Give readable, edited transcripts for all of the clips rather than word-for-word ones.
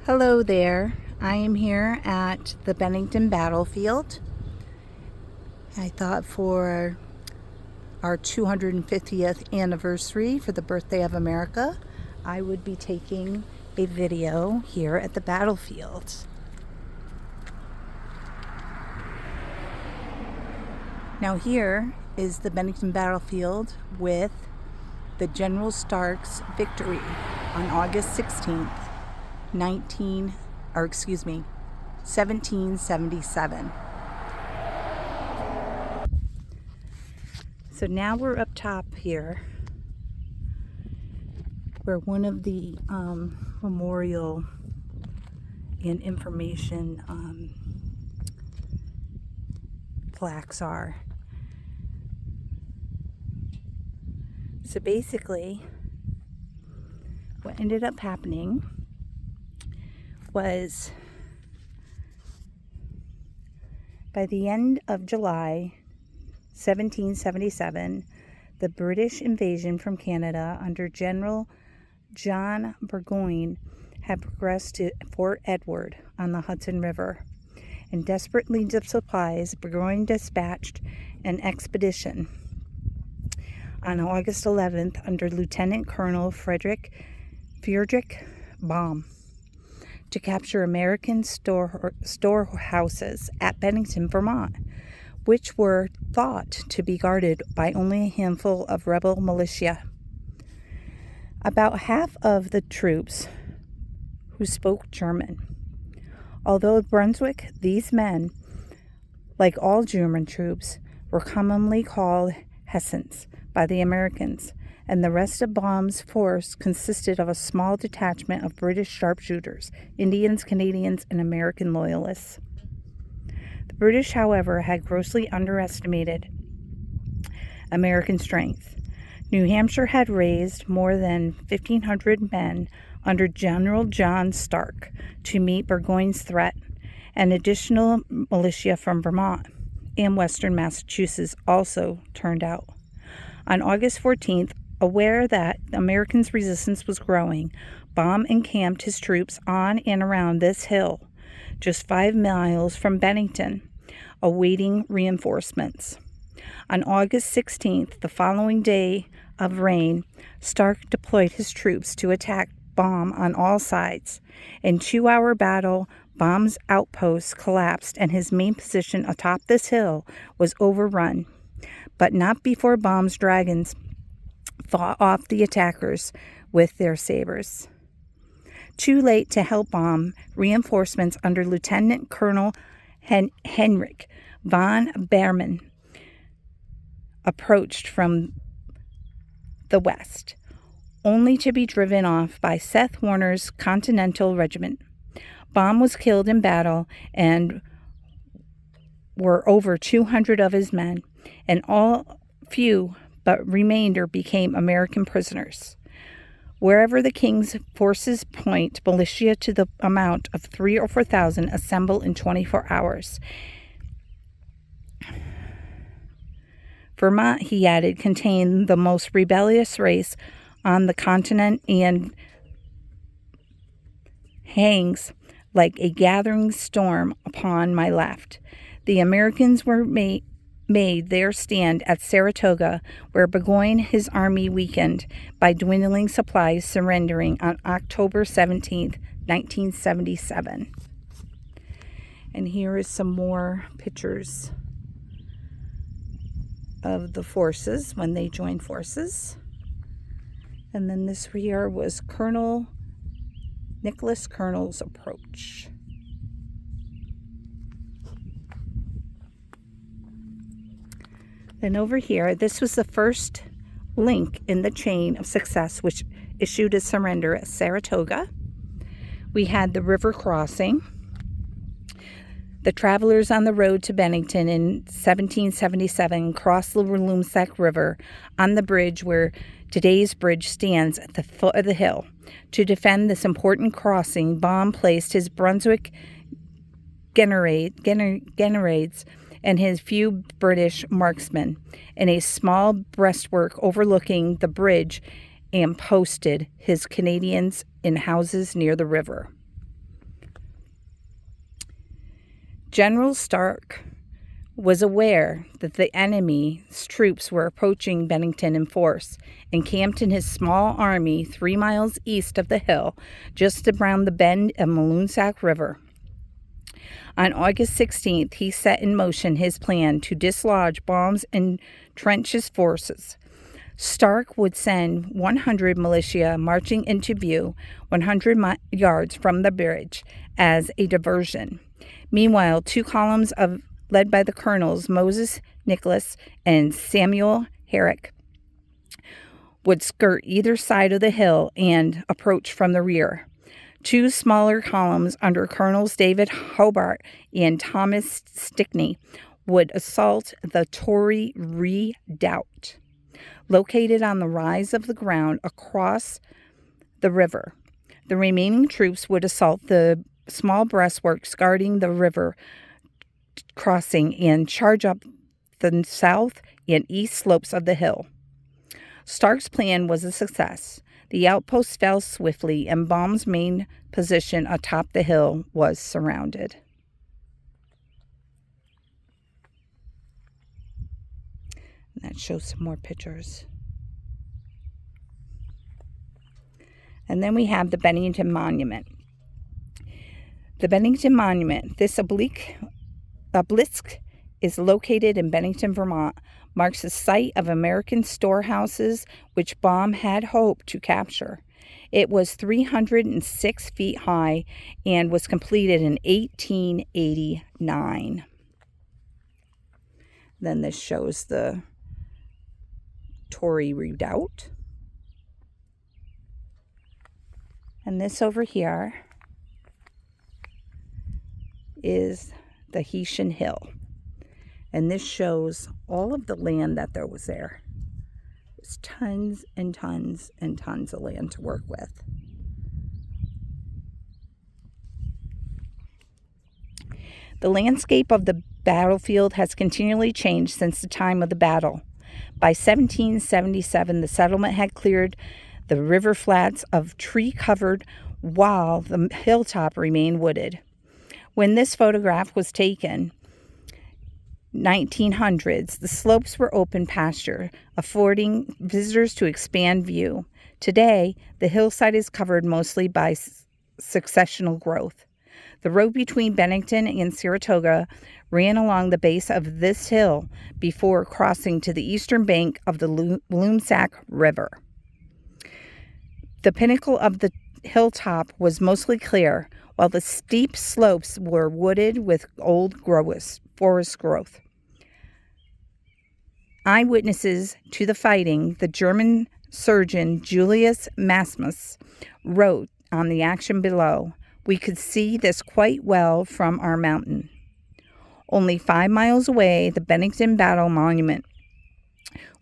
Hello there. I am here at the Bennington Battlefield. I thought for our 250th anniversary for the birthday of America, I would be taking a video here at the battlefield. Now here is the Bennington Battlefield with the General Stark's victory on August 16th, 1777. So now we're up top here where one of the memorial and information plaques are. So basically what ended up happening was by the end of July 1777, the British invasion from Canada under General John Burgoyne had progressed to Fort Edward on the Hudson River. In desperate need of supplies, Burgoyne dispatched an expedition on August 11th under Lieutenant Colonel Friedrich Baum to capture American storehouses at Bennington, Vermont, which were thought to be guarded by only a handful of rebel militia. About half of the troops who spoke German. Although Brunswick, these men, like all German troops, were commonly called Hessians by the Americans, and the rest of Baum's force consisted of a small detachment of British sharpshooters, Indians, Canadians, and American loyalists. The British, however, had grossly underestimated American strength. New Hampshire had raised more than 1,500 men under General John Stark to meet Burgoyne's threat, and additional militia from Vermont and western Massachusetts also turned out. On August 14th, aware that the Americans' resistance was growing, Baum encamped his troops on and around this hill, just 5 miles from Bennington, awaiting reinforcements. On August 16th, the following day of rain, Stark deployed his troops to attack Baum on all sides. In 2-hour battle, Baum's outpost collapsed and his main position atop this hill was overrun, but not before Baum's dragons fought off the attackers with their sabers. Too late to help Baum, reinforcements under Lieutenant Colonel Heinrich von Behrman approached from the west, only to be driven off by Seth Warner's Continental Regiment. Baum was killed in battle, and were over 200 of his men, and all few but remainder became American prisoners. Wherever the king's forces point, militia to the amount of 3,000 or 4,000 assemble in 24 hours. Vermont, he added, contained the most rebellious race on the continent and hangs like a gathering storm upon my left. The Americans were made their stand at Saratoga, where Burgoyne, his army weakened by dwindling supplies, surrendering on October 17th, 1977. And here is some more pictures of the forces when they joined forces. And then this here was Colonel Nicholas Colonel's approach. Then over here, this was the first link in the chain of success which issued a surrender at Saratoga. We had the river crossing. The travelers on the road to Bennington in 1777 crossed the Walloomsac River on the bridge where today's bridge stands at the foot of the hill. To defend this important crossing, Baum placed his Brunswick Gendarmes and his few British marksmen in a small breastwork overlooking the bridge and posted his Canadians in houses near the river. General Stark was aware that the enemy's troops were approaching Bennington in force and camped in his small army 3 miles east of the hill, just around the bend of Moonsack River. On August 16th, he set in motion his plan to dislodge bombs and entrench his forces. Stark would send 100 militia marching into view 100 yards from the bridge as a diversion. Meanwhile, 2 columns led by the colonels Moses Nicholas and Samuel Herrick would skirt either side of the hill and approach from the rear. 2 smaller columns under Colonels David Hobart and Thomas Stickney would assault the Tory redoubt, located on the rise of the ground across the river. The remaining troops would assault the small breastworks guarding the river crossing and charge up the south and east slopes of the hill. Stark's plan was a success. The outpost fell swiftly, and Baum's main position atop the hill was surrounded. And that shows some more pictures. And then we have the Bennington Monument. The Bennington Monument, this obelisk is located in Bennington, Vermont, marks the site of American storehouses which Baum had hoped to capture. It was 306 feet high and was completed in 1889. Then this shows the Tory redoubt. And this over here is the Hessian Hill. And this shows all of the land that there was there. There's tons and tons and tons of land to work with. The landscape of the battlefield has continually changed since the time of the battle. By 1777, the settlement had cleared the river flats of tree-covered while the hilltop remained wooded. When this photograph was taken, 1900s, the slopes were open pasture, affording visitors to expand view. Today, the hillside is covered mostly by successional growth. The road between Bennington and Saratoga ran along the base of this hill before crossing to the eastern bank of the Loonsack River. The pinnacle of the hilltop was mostly clear, while the steep slopes were wooded with old forest growth. Eyewitnesses to the fighting, the German surgeon Julius Maximus, wrote on the action below, "We could see this quite well from our mountain." Only 5 miles away, the Bennington Battle Monument,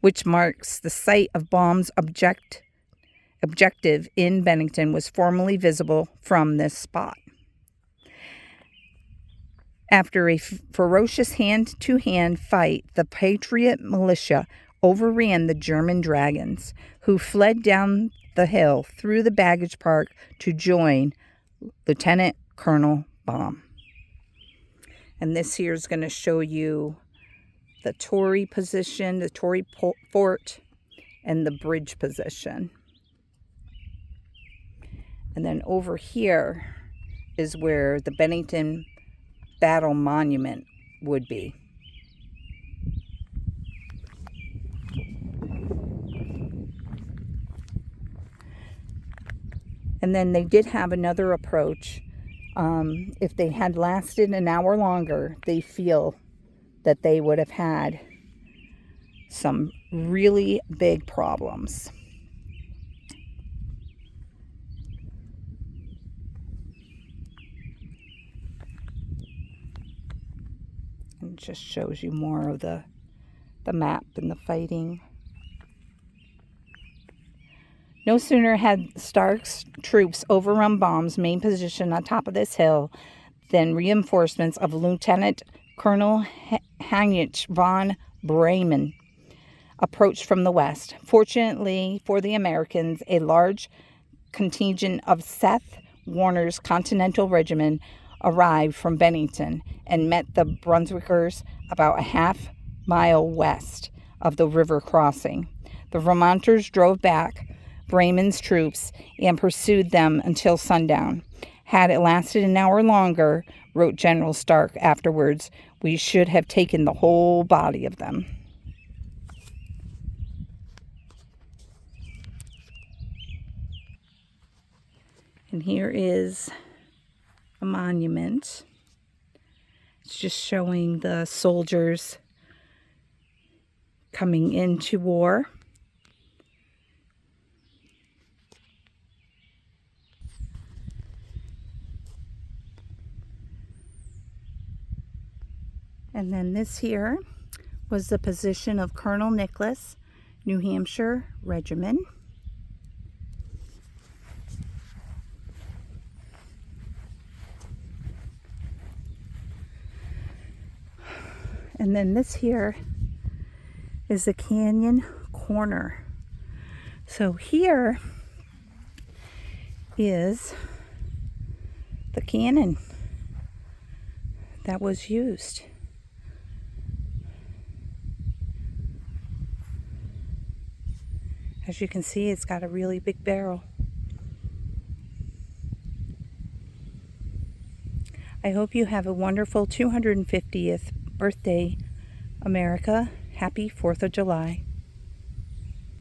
which marks the site of Baum's objective in Bennington, was formerly visible from this spot. After a ferocious hand-to-hand fight, the Patriot militia overran the German dragons, who fled down the hill through the baggage park to join Lieutenant Colonel Baum. And this here is going to show you the Tory position, the Tory fort, and the bridge position. And then over here is where the Bennington Battle Monument would be. And then they did have another approach. If they had lasted an hour longer, they feel that they would have had some really big problems. It just shows you more of the map and the fighting. No sooner had Stark's troops overrun Baum's main position on top of this hill than reinforcements of Lieutenant Colonel Heinrich von Bremen approached from the west. Fortunately for the Americans, a large contingent of Seth Warner's Continental Regiment arrived from Bennington and met the Brunswickers about a half-mile west of the river crossing. The Vermonters drove back Bremen's troops and pursued them until sundown. Had it lasted an hour longer, wrote General Stark afterwards, we should have taken the whole body of them. And here is a monument. It's just showing the soldiers coming into war. And then this here was the position of Colonel Nicholas, New Hampshire Regiment. And then this here is the canyon corner. So here is the cannon that was used. As you can see, it's got a really big barrel. I hope you have a wonderful 250th birthday, America. Happy 4th of July.